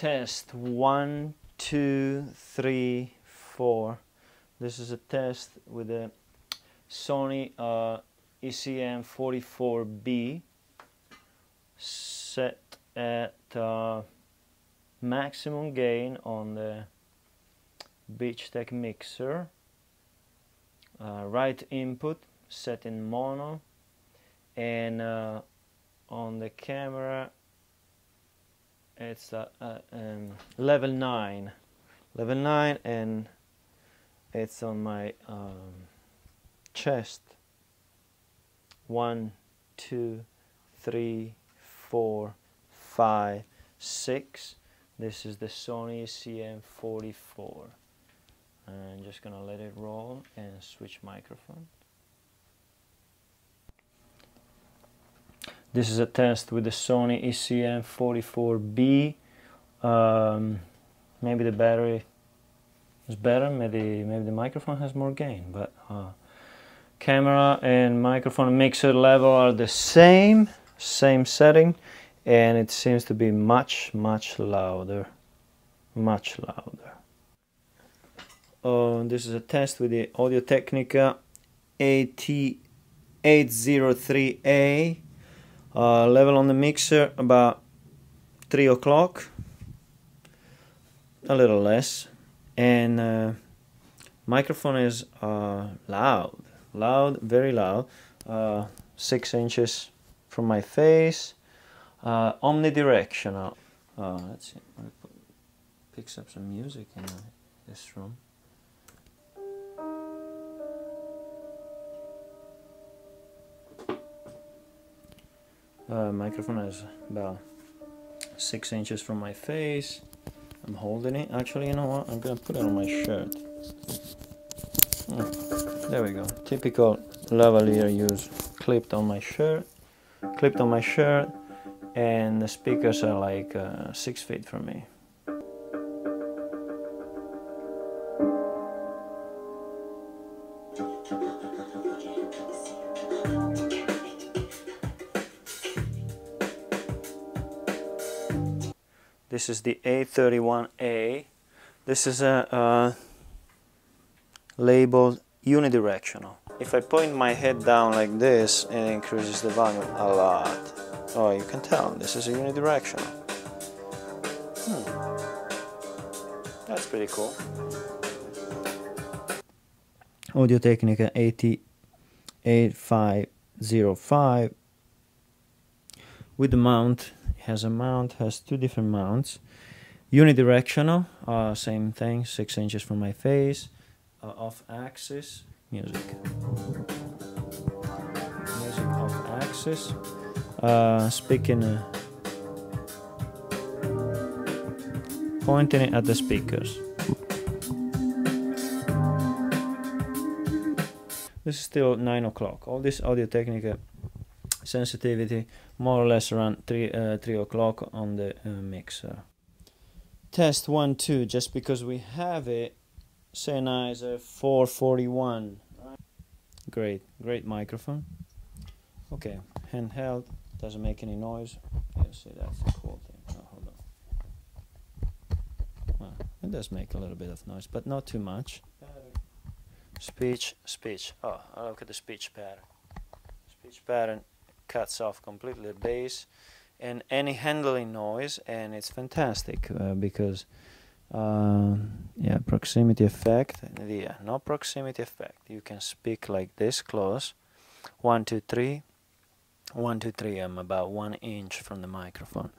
Test 1, 2, 3, 4. This is a test with the Sony SC44B set at maximum gain on the Beachtek mixer. Right input set in mono, and on the camera it's level 9, and it's on my chest. 1, 2, 3, 4, 5, 6. This is the Sony SC44. I'm just gonna let it roll and switch microphone. This is a test with the Sony SC44B. Maybe the battery is better, maybe the microphone has more gain, but camera and microphone mixer level are the same setting, and it seems to be much louder. This is a test with the AudioTechnica A33A. Level on the mixer about 3 o'clock, a little less, and microphone is loud, very loud, 6 inches from my face, omnidirectional. Let's see, picks up some music in this room. Microphone is about 6 inches from my face. I'm holding it. Actually, you know what? I'm gonna put it on my shirt. There we go. Typical lavalier use. Clipped on my shirt, and the speakers are like 6 feet from me. This is the A31A. This is a labeled unidirectional. If I point my head down like this, it increases the volume a lot. Oh, you can tell this is a unidirectional. That's pretty cool. AudioTechnica A3505 with the mount. Has a mount, has 2 different mounts. Unidirectional, same thing, 6 inches from my face. Off axis, music off axis. Speaking, pointing it at the speakers. This is still 9 o'clock. All this AudioTechnica sensitivity more or less around 3 o'clock on the mixer. Test 1, 2, just because we have it. Sennheiser 441. Great microphone. Okay, handheld, doesn't make any noise. Yeah, see, that's the cool thing. Oh, hold on. Well, it does make a little bit of noise, but not too much. Speech. Oh, look at the speech pattern. Speech pattern cuts off completely the bass and any handling noise, and it's fantastic because yeah, proximity effect. Yeah, no proximity effect. You can speak like this close. 1, 2, 3. 1, 2, 3. I'm about 1 inch from the microphone.